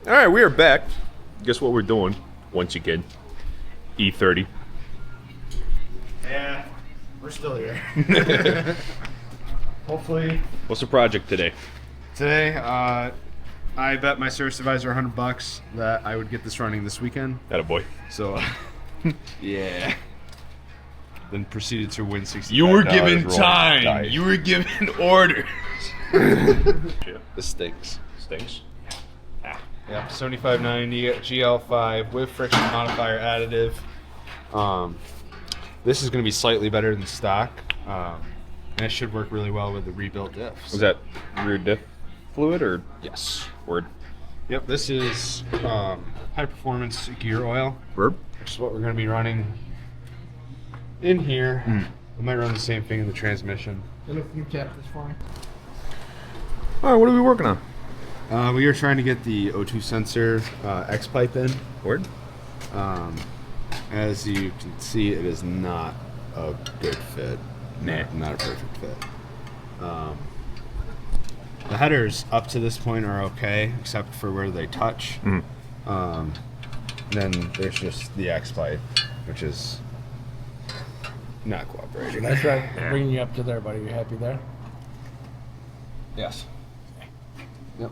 All right, we are back. Guess what we're doing once again? E30. Yeah, we're still here. Hopefully. What's the project today? Today, I bet my service advisor $100 that I would get this running this weekend. Attaboy. So, yeah. Then proceeded to win 60. You were given time. You were given orders. This stinks. Stinks. Yeah, 7590 GL5 with friction modifier additive. This is going to be slightly better than stock, and it should work really well with the rebuilt diffs. Was that rear diff fluid or? Yes. Word. Yep, this is high performance gear oil, Verb. which is what we're going to be running in here. I might run the same thing in the transmission. Can you tap this for me? All right, what are we working on? We are trying to get the O2 sensor X pipe in. Word. As you can see, it is not a good fit. Nah. Not a perfect fit. The headers up to this point are okay, except for where they touch. Then there's just the X pipe, which is not cooperating. That's right. Bringing you up to there, buddy. You happy there? Yes. Yep.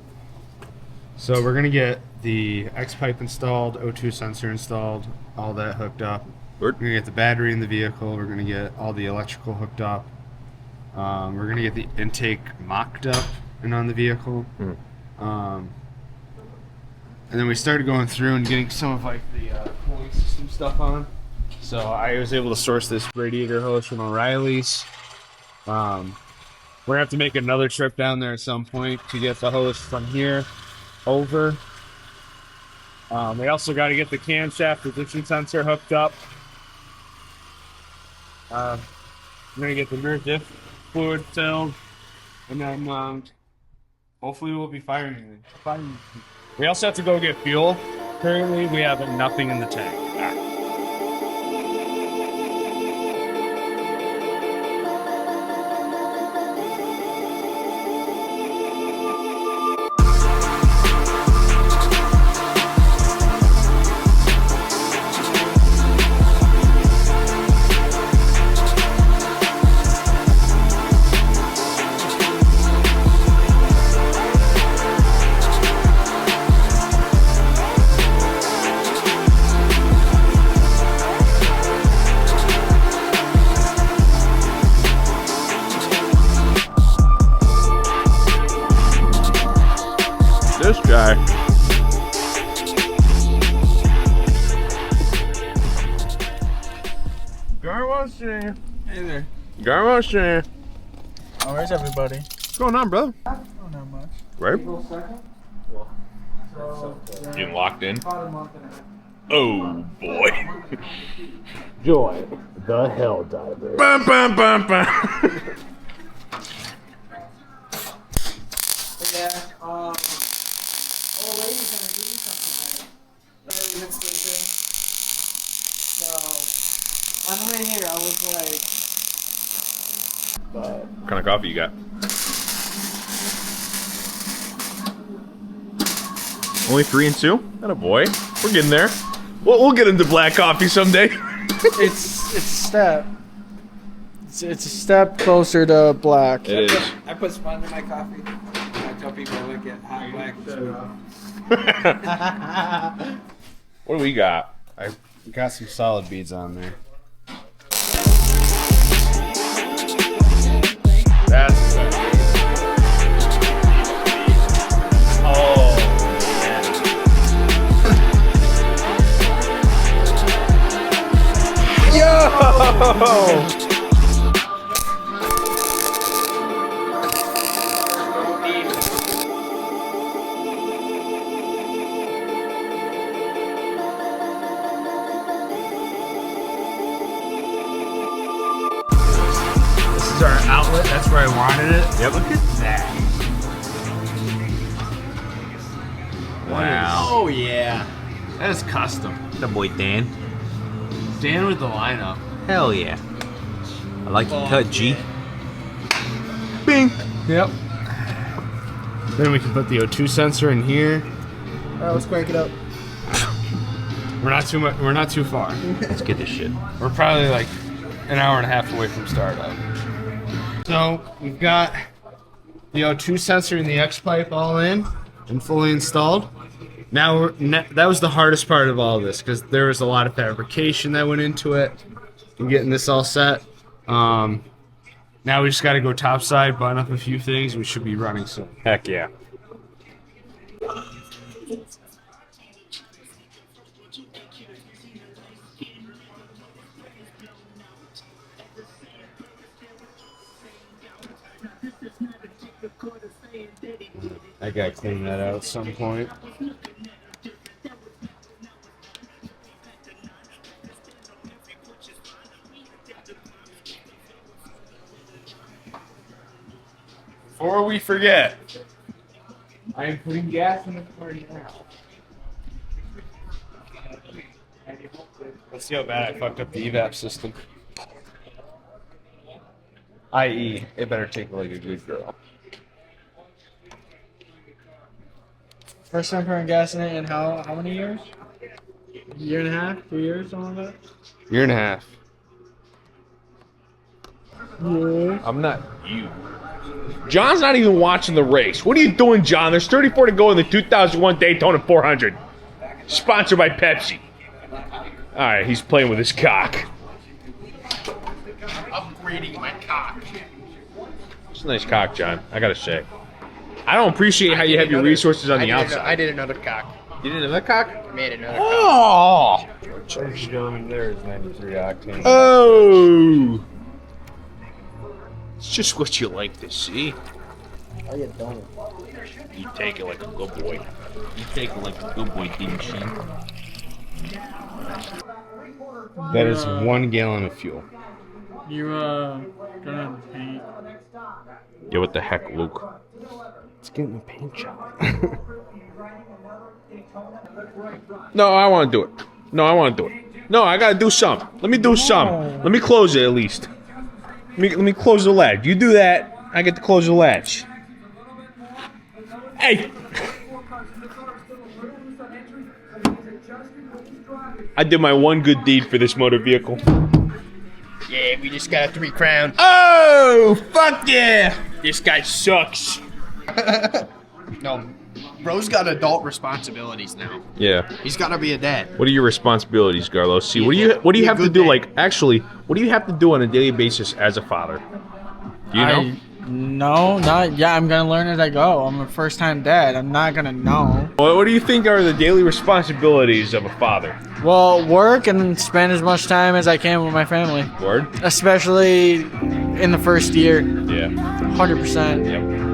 So we're gonna get the X pipe installed, O2 sensor installed, all that hooked up. Word. We're gonna get the battery in the vehicle. We're gonna get all the electrical hooked up. We're gonna get the intake mocked up and on the vehicle. And then we started going through and getting some of like the cooling system stuff on. So I was able to source this radiator hose from O'Reilly's. We're gonna have to make another trip down there at some point to get the hose from here over. We also got to get the camshaft position sensor hooked up. I'm gonna get the rear diff fluid filled, and then hopefully we'll be firing. We also have to go get fuel. Currently, we have nothing in the tank. This guy. Garwashing. Hey there. Garwashing. Oh, where's everybody? What's going on, bro? Oh, not much. Right? So, Getting locked in. about a month and a half. Oh boy. Joy, the hell diver. Bum, bum, bum, bum. Yeah, old lady's gonna do something like expensive. So, on the way here, I was like, What kind of coffee you got? Only 3 and 2? Attaboy. We're getting there. We'll get into black coffee someday. it's a step. It's a step closer to black. It is. I put sponge in my coffee. I tell people to look at hot black. What do we got? I got some solid beads on there. That's oh yeah. Yo! This is our outlet. That's where I wanted it. Yep. Look at that. Wow. Oh yeah. That is custom. The boy Dan. Dan with the lineup. Hell yeah. I like your cut, G. Bing. Yep. Then we can put the O2 sensor in here. Alright, let's crank it up. We're not too much. We're not too far. Let's get this shit. We're probably like an hour and a half away from startup. So we've got the O2 sensor and the X pipe all in and fully installed. Now that was the hardest part of all of this because there was a lot of fabrication that went into it and getting this all set. Now we just got to go topside, button up a few things, and we should be running soon. Heck yeah. I gotta clean that out at some point. Before we forget, I am putting gas in the car now. Let's see how bad I fucked up the evap system. I.e., it better take like a good girl. First time pouring gas in it in how many years? A year and a half? 2 years? Something like that? Year and a half. Yeah. I'm not you. John's not even watching the race. What are you doing, John? There's 34 to go in the 2001 Daytona 400. Sponsored by Pepsi. All right, he's playing with his cock. Upgrading my cock. It's a nice cock, John. I gotta say. I don't appreciate how you have your resources on the outside. I did another cock. You did another cock? Made another Oh! Ladies and gentlemen, there is 93 octane. Oh! It's just what you like to see. How you doing? You take it like a good boy. You take it like a good boy, didn't you? That is 1 gallon of fuel. You, gonna paint? Yeah, what the heck, Luke? It's getting the paint job. No, I want to do it. No, I want to do it. No, I gotta do some. Let me do some. Let me close it at least. Let me close the latch. You do that, I get to close the latch. Hey! I did my one good deed for this motor vehicle. Yeah, we just got a 3 crown. Oh, fuck yeah! This guy sucks. No, bro's got adult responsibilities now. Yeah. He's gotta be a dad. What are your responsibilities, Carlos? See, what do you have to do? Like, actually, what do you have to do on a daily basis as a father? Do you know? No, not yeah. I'm gonna learn as I go. I'm a first-time dad. I'm not gonna know. What do you think are the daily responsibilities of a father? Well, work and spend as much time as I can with my family, Word? especially in the first year. Yeah. 100%. Yep.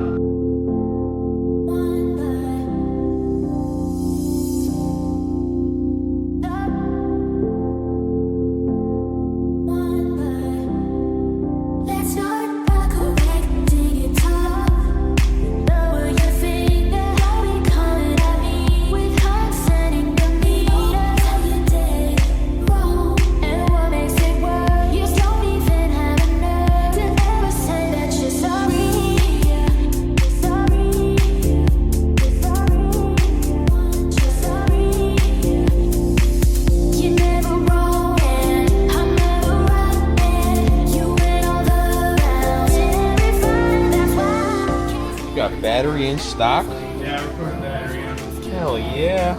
Battery in stock? Yeah, we're putting battery in. Hell yeah.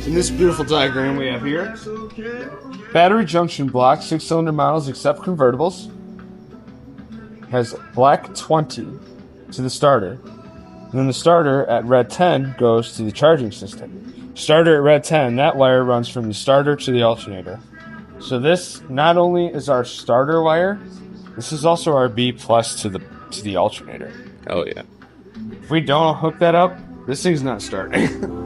In this beautiful diagram we have here, battery junction block, 6-cylinder models except convertibles, has black 20 to the starter. And then the starter at red 10 goes to the charging system. Starter at red 10, that wire runs from the starter to the alternator. So this not only is our starter wire, this is also our B plus to the alternator. Oh yeah. If we don't hook that up, this thing's not starting.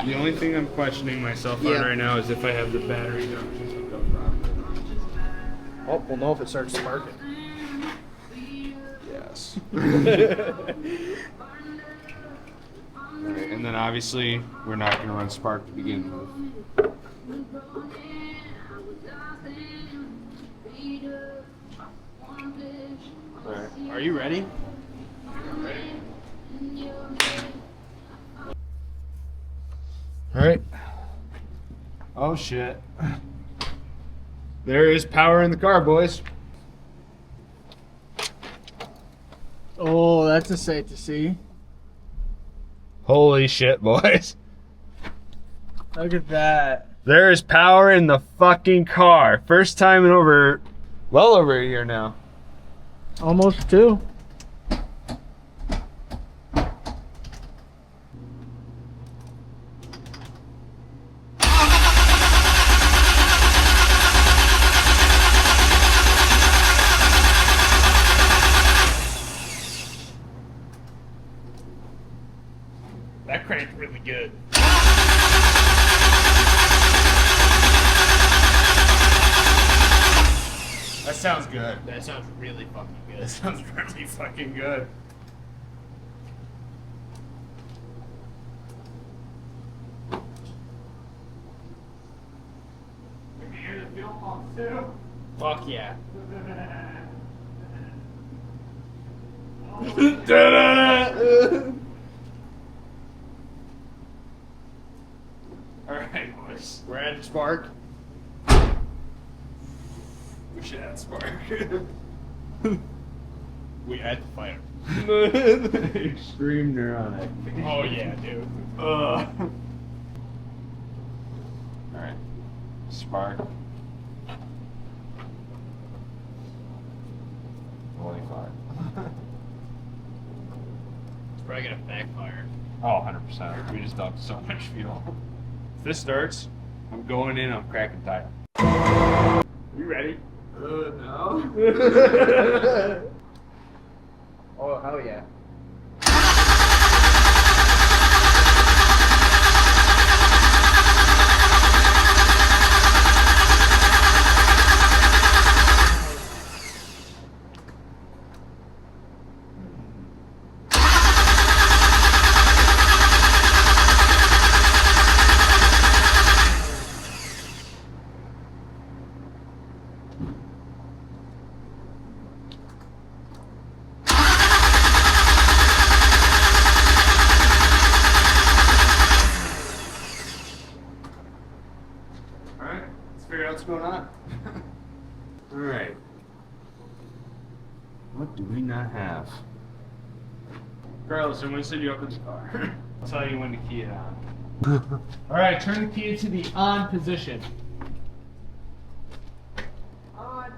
The only thing I'm questioning myself on right now is if I have the battery hooked up properly. Oh, we'll know if it starts sparking. Yes. Alright, and then obviously we're not going to run spark to begin with. Alright, are you ready? Alright. Oh shit. There is power in the car, boys. Oh, that's a sight to see. Holy shit, boys. Look at that. There is power in the fucking car. First time in well over a year now. Almost 2. That cranked really good. That sounds good. That sounds really fucking good. That sounds really fucking good. You can hear the fuel pump too. Fuck yeah. Alright, boys. We're at spark. We should add spark. We had to fire. Extreme neuronic. Oh yeah, dude. Alright. Spark. 25. It's probably gonna backfire. Oh, 100%. We just dumped so much fuel. If this starts, I'm going in, I'm cracking tire. You ready? No. Oh, hell yeah. Alright, let's figure out what's going on. Alright. What do we not have? Carlos, I'm going to send you up in the car. I'll tell you when to key it on. Alright, turn the key to the on position. On.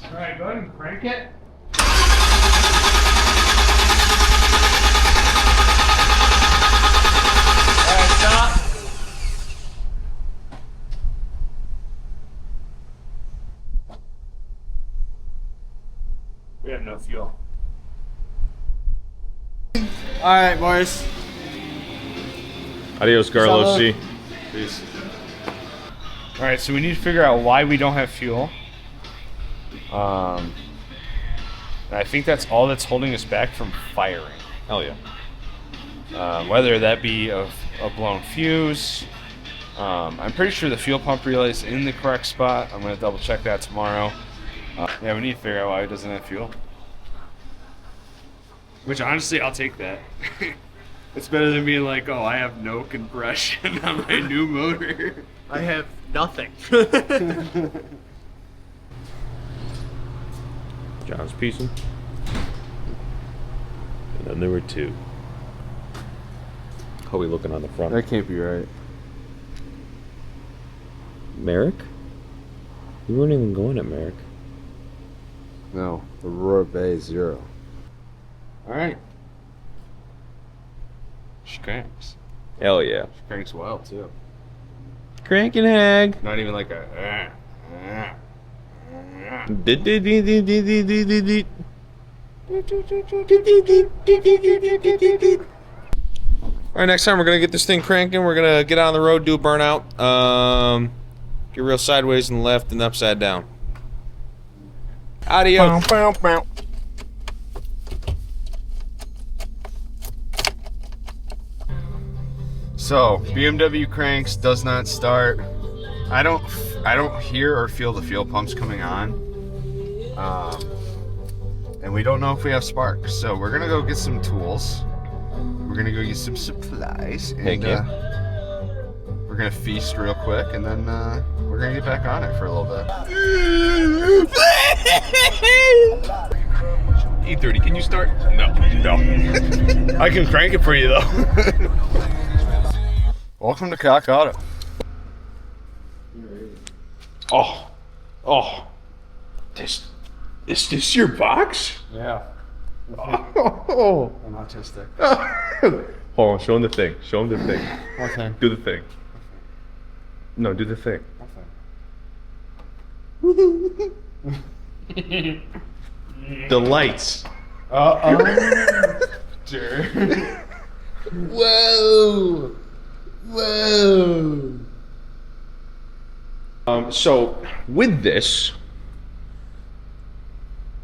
Alright, go ahead and crank it. Alright, stop. We have no fuel. Alright, boys. Adios, Carlos. So- See. Peace. Alright, so we need to figure out why we don't have fuel. And I think that's all that's holding us back from firing. Hell yeah. Whether that be a blown fuse. I'm pretty sure the fuel pump relay is in the correct spot. I'm going to double check that tomorrow. Yeah, we need to figure out why it doesn't have fuel. Which honestly, I'll take that. It's better than being like, oh, I have no compression on my new motor. I have nothing. John's piecing. And then there were two. How are we looking on the front? That can't be right. Merrick? You weren't even going at Merrick. No, Aurora Bay 0. All right. She cranks. Hell yeah. She cranks wild too. Cranking hag. Not even like a. All right, next time we're gonna get this thing cranking. We're gonna get on the road, do a burnout. Get real sideways and left and upside down. Adios. So BMW cranks, does not start. I don't hear or feel the fuel pumps coming on, and we don't know if we have spark. So we're gonna go get some tools. We're gonna go get some supplies, and we're gonna feast real quick, and then we're gonna get back on it for a little bit. E30, can you start? No. I can crank it for you though. Welcome to Cock Auto. Oh. Is this your box? Yeah, Oh. I'm autistic. Hold on, show him the thing. Show him the thing. Okay. Do the thing. No, do the thing. The lights. Sure. Whoa. So with this,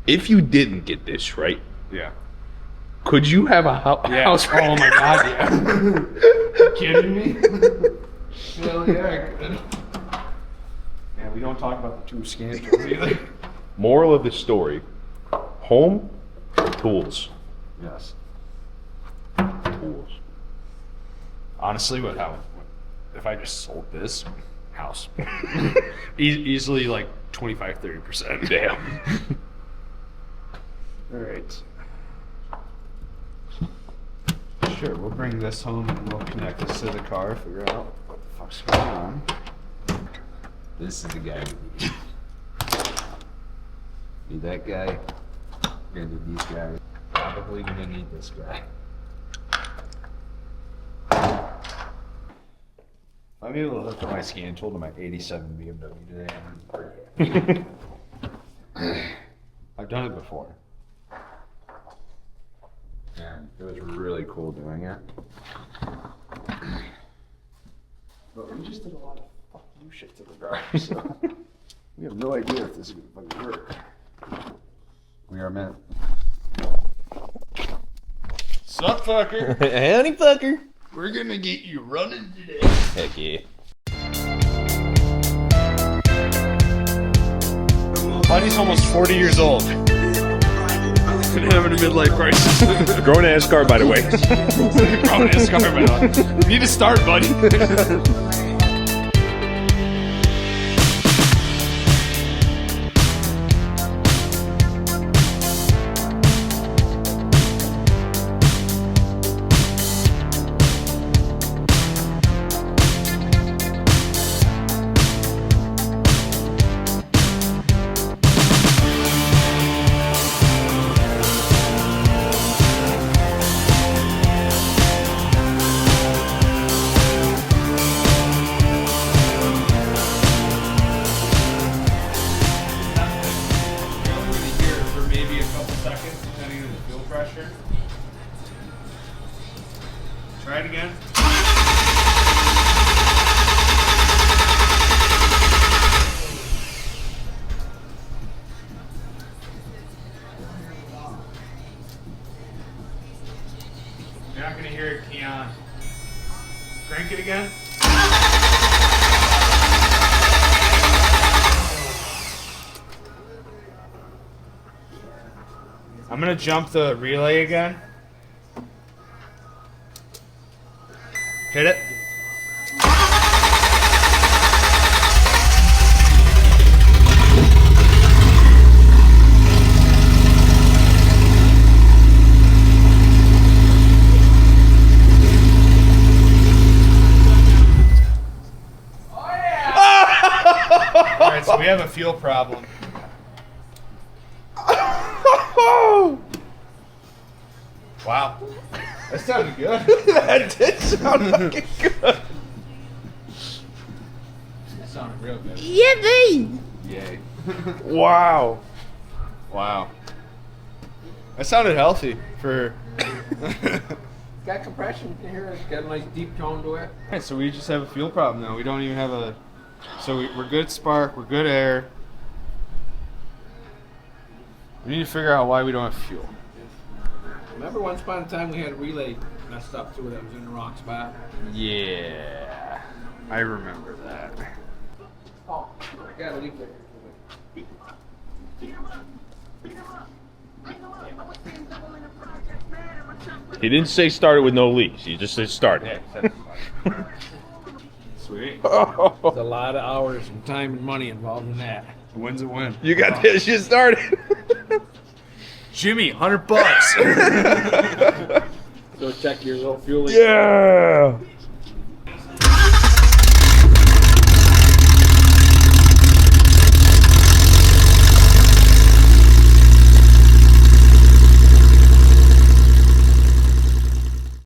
if you didn't get this right, Yeah. could you have a house? Oh my god, yeah. You kidding me? Hell yeah, I could. Yeah, we don't talk about the two scantals either. Moral of the story: home, tools. Yes. Tools. Honestly, if I just sold this house, easily like 25-30%. Damn. All right. Sure, we'll bring this home and we'll connect this to the car, figure out what the fuck's going on. This is the guy we need. Need that guy. We're gonna need these guys. Probably gonna need this guy. I'm able to hook up my scan tool to my 87 BMW today. I'm pretty happy. I've done it before. And it was really cool doing it. But we just did a lot of fuck you shit to the car, so we have no idea if this is gonna fucking work. We are meant. Sup, fucker? Howdy, fucker. We're gonna get you running today. Heck yeah. Buddy's almost 40 years old. And having a midlife crisis. Grown ass car, by the way. Grown ass car, by the way. You need to start, buddy. I'm gonna jump the relay again. Hit it. Alright, so we have a fuel problem. Wow. That sounded good. That did sound fucking good. That sounded real good. Yippee! Yay. Wow. Wow. That sounded healthy for. It's got compression in here. It's got a nice deep tone to it. Alright, so we just have a fuel problem now. We don't even have a. So we're good spark, we're good air. We need to figure out why we don't have fuel. Remember once upon a time we had a relay messed up too that was in the wrong spot? Yeah. I remember that. Oh, I got a leak there. He didn't say started with no leaks. He just said started. Sweet. There's a lot of hours and time and money involved in that. A win's a win. You got this shit started. Jimmy, $100. So check your little fuel leak. Yeah.